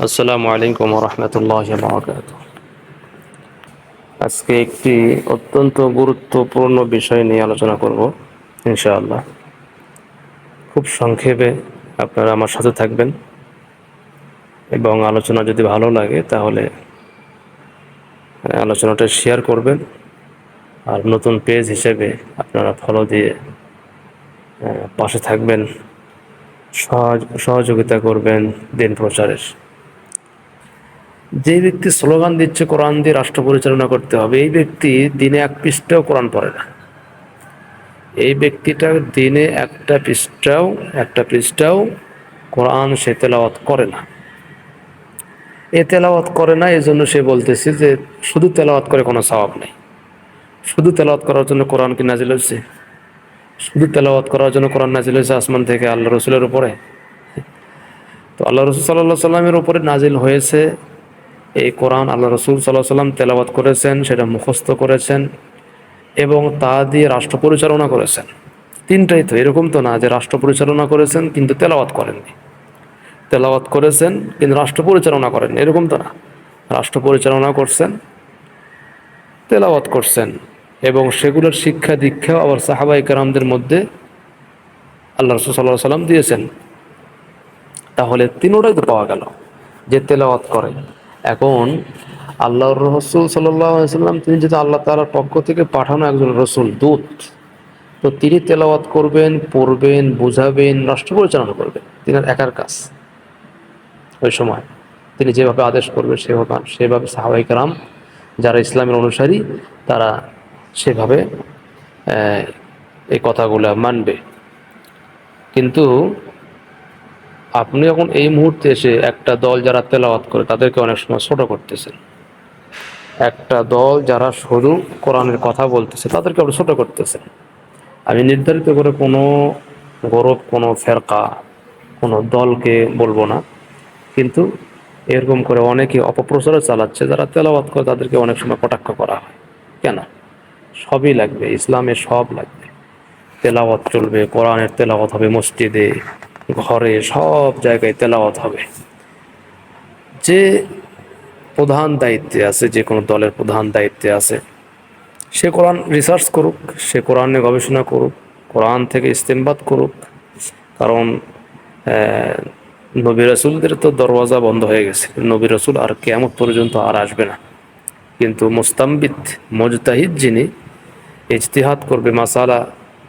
আসসালামু আলাইকুম ওয়া রাহমাতুল্লাহি ওয়া বারাকাতুহু। আজকে একটি অত্যন্ত গুরুত্বপূর্ণ বিষয় নিয়ে আলোচনা করব ইনশাআল্লাহ। খুব সংক্ষেপে আপনারা আমার সাথে থাকবেন এবং আলোচনা যদি ভালো লাগে তাহলে আলোচনাটা শেয়ার করবেন, আর নতুন পেজ হিসেবে আপনারা ফলো দিয়ে পাশে থাকবেন, সহযোগিতা করবেন দিন প্রচারের। যে ব্যক্তি স্লোগান দিচ্ছে কোরআন দিয়ে রাষ্ট্র পরিচালনা করতে হবে, এই ব্যক্তি দিনে এক পৃষ্ঠাও কোরআন পড়ে না। এই ব্যক্তিটা দিনে একটা পৃষ্ঠাও কোরআন সে তেলাওয়াত করে না। তেলাওয়াত করে না, এই জন্য সে বলতেছে যে শুধু তেলাওয়াত করে কোনো সওয়াব নেই। শুধু তেলাওয়াত করার জন্য কোরআন কি নাজিল হয়েছে? শুধু তেলাওয়াত করার জন্য কোরআন নাজিল হয়েছে আসমান থেকে আল্লাহ রসুলের উপরে? তো আল্লাহ রসুল সাল্লাহ সাল্লামের উপরে নাজিল হয়েছে এই কোরআন। আল্লাহ রসুল সাল্লাহ সাল্লাম তেলাওয়াত করেছেন, সেটা মুখস্থ করেছেন এবং তা দিয়ে রাষ্ট্র পরিচালনা করেছেন। তিনটাই তো, এরকম তো না যে রাষ্ট্র পরিচালনা করেছেন কিন্তু তেলাওয়াত করেননি, তেলাওয়াত করেছেন কিন্তু রাষ্ট্র পরিচালনা করেননি, এরকম তো না। রাষ্ট্র পরিচালনা করছেন, তেলাওয়াত করছেন এবং সেগুলোর শিক্ষা দীক্ষাও আবার সাহাবায়ে কেরামদের মধ্যে আল্লাহ রাসূল সাল্লাল্লাহু আলাইহি সাল্লাম দিয়েছেন। তাহলে তিনোটাই তো পাওয়া গেল যে তেলাওয়াত করে। এখন আল্লাহর রাসূল সাল্লাল্লাহু আলাইহি সাল্লাম তিনি যেহেতু আল্লাহ তাআলার পক্ষ থেকে পাঠানো একজন রাসূল, দূত, তো তিনি তেলাওয়াত করবেন, পড়বেন, বুঝাবেন, রাষ্ট্র পরিচালনা করবেন। তিনার একার কাজ। ওই সময় তিনি যেভাবে আদেশ করবেন সেভাবে সাহাবায়ে কেরাম যারা ইসলামের অনুসারী তারা সেভাবে এই কথাগুলো মানবে। কিন্তু আপনি এখন এই মুহূর্তে এসে একটা দল যারা তেলাওয়াত করে তাদেরকে অনেক সময় ছোট করতেছেন। একটা দল যারা শুধু কোরআনের কথা বলতেছে তাদেরকে আপনি ছোট করতেছেন। আমি নির্ধারিত করে কোনো গ্রুপ, কোনো ফেরকা, কোনো দলকে বলবো না, কিন্তু এরকম করে অনেকে অপপ্রচারও চালাচ্ছে। যারা তেলাওয়াত করে তাদেরকে অনেক সময় কটাক্ষ করা হয়। কেন? সবই লাগবে, ইসলামে সব লাগবে। তেলাওয়াত চলবে, কোরআনের তেলাওয়াত হবে মসজিদে, ঘরে, সব জায়গায় তেলাওয়াত হবে। যে প্রধান দায়িত্বে আছে, যে কোনো দলের প্রধান দায়িত্বে আছে, সে কোরআন রিসার্চ করুক, সে কোরআনে গবেষণা করুক, কোরআন থেকে ইস্তেমবাদ করুক। কারণ নবী রাসূলদের তো দরওয়াজা বন্ধ হয়ে গেছে, নবী রাসূল আর কিয়ামত পর্যন্ত আর আসবে না। কিন্তু মুস্তামবিত মুজতাহিদ যিনি ইজতিহাদ করবে, মাসালা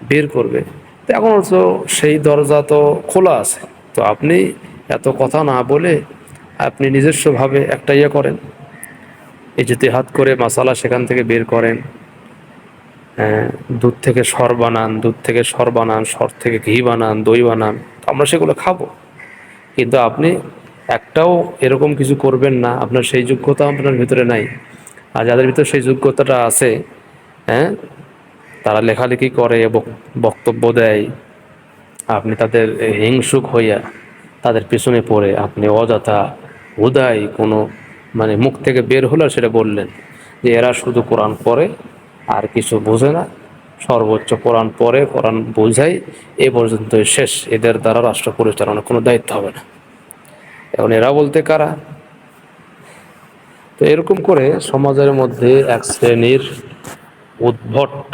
বের করবে, তো এখন তো সেই দরজা তো খোলা আছে। তো আপনি এত কথা না বলে আপনি নিজস্বভাবে একটা করেন, ইজতিহাদ করে মাসালা সেখান থেকে বের করেন। দুধ থেকে সর বানান, দুধ থেকে সর বানান, সর থেকে ঘি বানান, দই বানান, আমরা সেগুলো খাবো। কিন্তু আপনি একটাও এরকম কিছু করবেন না, আপনার সেই যোগ্যতা আপনার ভিতরে নাই। আর যাদের ভিতরে সেই যোগ্যতাটা আছে, হ্যাঁ, তারা লেখালেখি করে, বক্তব্য দেয়, আপনি তাদের হিংসুক হইয়া তাদের পিছনে পড়ে আপনি অযথা হুদাই কোনো মুখ থেকে বের হলো আর সেটা বললেন যে এরা শুধু কোরআন পড়ে আর কিছু বোঝে না, সর্বোচ্চ কোরআন পড়ে, কোরআন বোঝায়, এ পর্যন্তই শেষ, এদের দ্বারা রাষ্ট্র পরিচালনার কোনো দায়িত্ব হবে না। এখন এরা বলতে কারা? তো এরকম করে সমাজের মধ্যে এক শ্রেণীর উদ্ভট,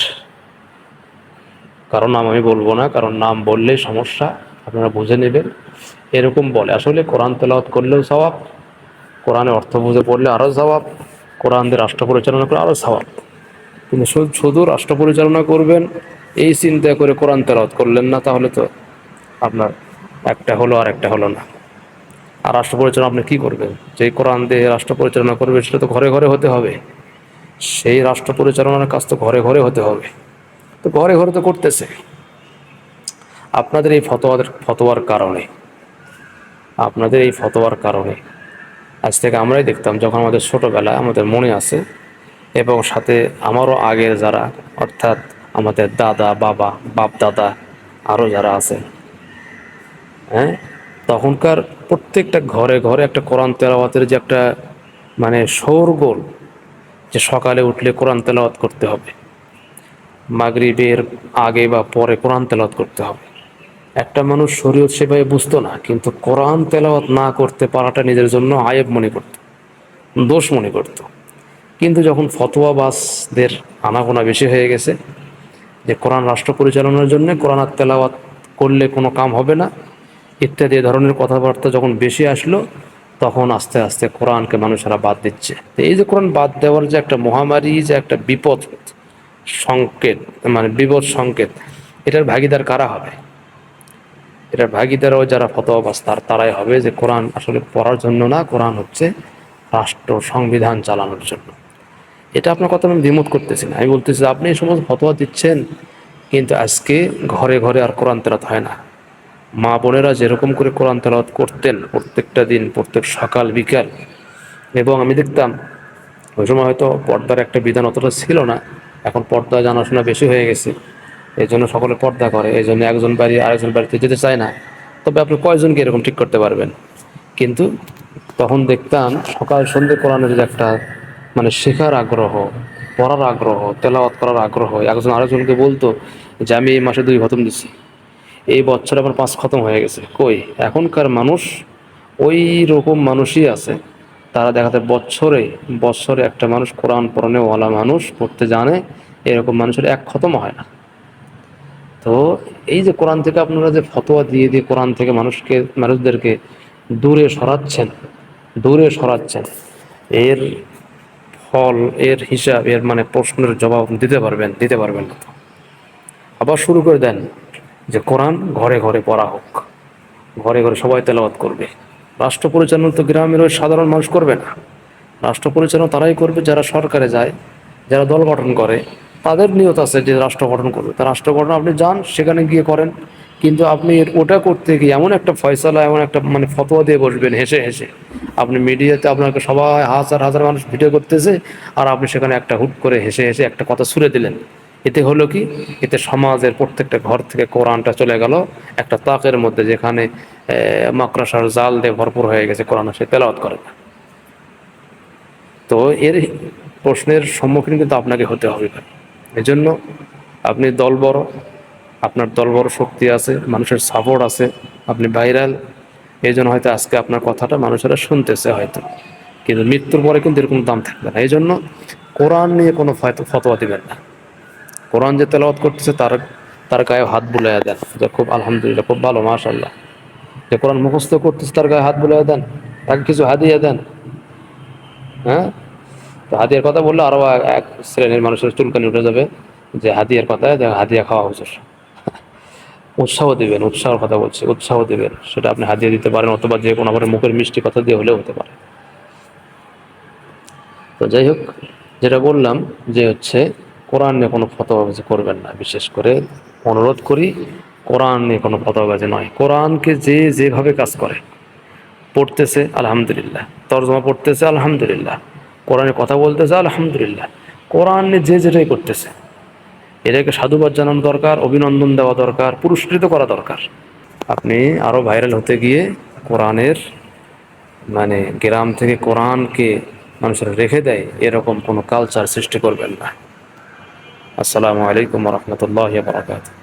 কারণ নাম আমি বলবো না, কারণ নাম বললেই সমস্যা, আপনারা বুঝে নেবেন, এরকম বলে আসলে কোরআন তেলাওয়াত করলেও সওয়াব, কোরআনে অর্থ বুঝে পড়লে আরও সওয়াব, কোরআন দিয়ে রাষ্ট্র পরিচালনা করে আরও সওয়াব। কিন্তু শুধু রাষ্ট্র পরিচালনা করবেন এই চিন্তা করে কোরআন তেলাওয়াত করলেন না, তাহলে তো আপনার একটা হলো আর একটা হলো না। আর রাষ্ট্র পরিচালনা আপনি কী করবেন? যেই কোরআন দিয়ে রাষ্ট্র পরিচালনা করবে সেটা তো ঘরে ঘরে হতে হবে। সেই রাষ্ট্র পরিচালনার কাজ তো ঘরে ঘরে হতে হবে। তো ঘরে ঘরে তো করতেছে। আপনাদের এই ফতোয়ার কারণে আজ থেকে আমরাই দেখতাম, যখন আমাদের ছোটোবেলায় আমাদের মনে আছে, এবং সাথে আমারও আগের যারা, অর্থাৎ আমাদের দাদা, বাবা, বাপ দাদা, আরও যারা আছে, হ্যাঁ, তখনকার প্রত্যেকটা ঘরে ঘরে একটা কোরআন তেলাওয়াতের যে একটা শোরগোল, যে সকালে উঠলে কোরআন তেলাওয়াত করতে হবে, মাগরিবের আগে বা পরে কোরআন তেলাওয়াত করতে হবে, একটা মানুষ শরীয়ত সেভাবে বুঝতো না, কিন্তু কোরআন তেলাওয়াত না করতে পারাটা নিজের জন্য আয়েব মনে করত, দোষ মনে করত। কিন্তু যখন ফতোয়াবাজদের আনাগোনা বেশি হয়ে গেছে যে কোরআন রাষ্ট্র পরিচালনার জন্য কোরআন আর তেলাওয়াত করলে কোনো কাম হবে না ইত্যাদি ধরনের কথাবার্তা যখন বেশি আসলো, তখন আস্তে আস্তে কোরআনকে মানুষেরা বাদ দিচ্ছে। তো এই যে কোরআন বাদ দেওয়ার যে একটা মহামারী, যে একটা বিপদ সংকেত, মানে বিপদ সংকেত, এটার ভাগিদার কারা হবে? এটার ভাগিদারও যারা ফতোয়াবাজ তারাই হবে, যে কোরআন আসলে পড়ার জন্য না, কোরআন হচ্ছে রাষ্ট্র সংবিধান চালানোর জন্য। এটা আপনার কথা আমি দ্বিমত করতেছি না, আমি বলতেছি আপনি এই সমস্ত ফতোয়া দিচ্ছেন, কিন্তু আজকে ঘরে ঘরে আর কোরআন তেলাওয়াত হয় না। মা বোনেরা যেরকম করে কোরআন তেলাওয়াত করতেন প্রত্যেকটা দিন, প্রত্যেক সকাল বিকাল, এবং আমি দেখতাম ওই সময় হয়তো পর্দার একটা বিধান অতটা ছিল না, এখন পর্দা জানাশোনা বেশি হয়ে গেছে, এই জন্য সকলে পর্দা করে, এই জন্য একজন বাড়ি আরেকজন বাড়িতে যেতে চায় না। তবে আপনি কয়জনকে এরকম ঠিক করতে পারবেন? কিন্তু তখন দেখতাম সকাল সন্ধ্যে কোরআনের যে একটা মানে শেখার আগ্রহ, পড়ার আগ্রহ, তেলাওয়াত করার আগ্রহ, একজন আরেকজনকে বলতো যে আমি এই মাসে 2 খতম দিচ্ছি, এই বছরে আমার 5 খতম হয়ে গেছে। কই, এখনকার মানুষ ওই রকম মানুষই আছে, তারা দেখাতে বছরে বছরে একটা মানুষ কোরআন পড়ানেওয়ালা মানুষ পড়তে জানে, এরকম মানুষের 1 খতম হয় না। তো এই যে কোরআন থেকে আপনারা যে ফতোয়া দিয়ে দিয়ে কোরআন থেকে মানুষদেরকে দূরে সরাচ্ছেন, দূরে সরাচ্ছেন, এর ফল, এর হিসাব, এর মানে প্রশ্নের জবাব দিতে পারবেন না। আবার শুরু করে দেন যে কোরআন ঘরে ঘরে পড়া হোক, ঘরে ঘরে সবাই তেলাওয়াত করবে। রাষ্ট্র পরিচালনা তো গ্রামের ওই সাধারণ মানুষ করবে না, রাষ্ট্র পরিচালনা তারাই করবে যারা সরকারে যায়, যারা দল গঠন করে, তাদের নিয়ত আছে যে রাষ্ট্র গঠন করবে। তা রাষ্ট্র গঠন আপনি যান, সেখানে গিয়ে করেন, কিন্তু আপনি ওটা করতে গিয়ে এমন একটা ফয়সালা, এমন একটা মানে ফতোয়া দিয়ে বসবেন হেসে হেসে, আপনি মিডিয়াতে আপনাকে সবাই হাজার হাজার মানুষ ভিডিও করতেছে, আর আপনি সেখানে একটা হুট করে হেসে হেসে একটা কথা ছুড়ে দিলেন। এতে হলো কি, এতে সমাজের প্রত্যেকটা ঘর থেকে কোরআনটা চলে গেল একটা তাকের মধ্যে, যেখানে মাকড়াসার জাল দিয়ে ভরপুর হয়ে গেছে, কোরআন সে তেলাওয়াত করে না। তো এর প্রশ্নের সম্মুখীন কিন্তু আপনাকে হতে হবে। এই জন্য আপনি দল বড়, আপনার দল বড় শক্তি আছে, মানুষের সাপোর্ট আছে, আপনি ভাইরাল, এই জন্য হয়তো আজকে আপনার কথাটা মানুষেরা শুনতেছে হয়তো, কিন্তু মৃত্যুর পরে কিন্তু এরকম দাম থাকবে না। এই জন্য কোরআন নিয়ে কোনো ফতোয়া দিবেন না। কোরআন যে তেলাওয়াত করতেছে তার তার গায়ে হাত বুলাইয়া দেন, যে খুব আলহামদুলিল্লাহ, খুব ভালো, মাশাআল্লাহ। যে কোরআন মুখস্থ করতেছে তার গায়ে হাত বুলাইয়া দেন, তাকে কিছু হাদিয়া দেন। হ্যাঁ, তো হাদিয়ার কথা বললে আরো এক শ্রেণীর মানুষের চুলকানি উঠে যাবে, যে হাদিয়ার কথা, হাদিয়া খাওয়া হুজুর। উৎসাহ দিবেন, উৎসাহের কথা বলছি, উৎসাহ দিবেন, সেটা আপনি হাদিয়া দিতে পারেন, অথবা যে কোনো আপনার মুখের মিষ্টি কথা দিয়ে হলেও হতে পারে। তো যাই হোক, যেটা বললাম যে হচ্ছে কোরআন নিয়ে কোনো ফতোয়াবাজি করবেন না। বিশেষ করে অনুরোধ করি, কোরআন নিয়ে কোনো ফতোয়াবাজি নয়। কোরআনকে যে যেভাবে কাজ করে, পড়তেছে আলহামদুলিল্লাহ, তর্জমা পড়তেছে আলহামদুলিল্লাহ, কোরআনে কথা বলতেছে আলহামদুলিল্লাহ, কোরআন নিয়ে যে যেটাই করতেছে, এটাকে সাধুবাদ জানানো দরকার, অভিনন্দন দেওয়া দরকার, পুরস্কৃত করা দরকার। আপনি আরও ভাইরাল হতে গিয়ে কোরআনের মানে গ্রাম থেকে কোরআনকে মানুষের রেখে দেয় এরকম কোনো কালচার সৃষ্টি করবেন না। আসসালামু আলাইকুম ওয়া রাহমাতুল্লাহি ওয়া বারাকাতুহু।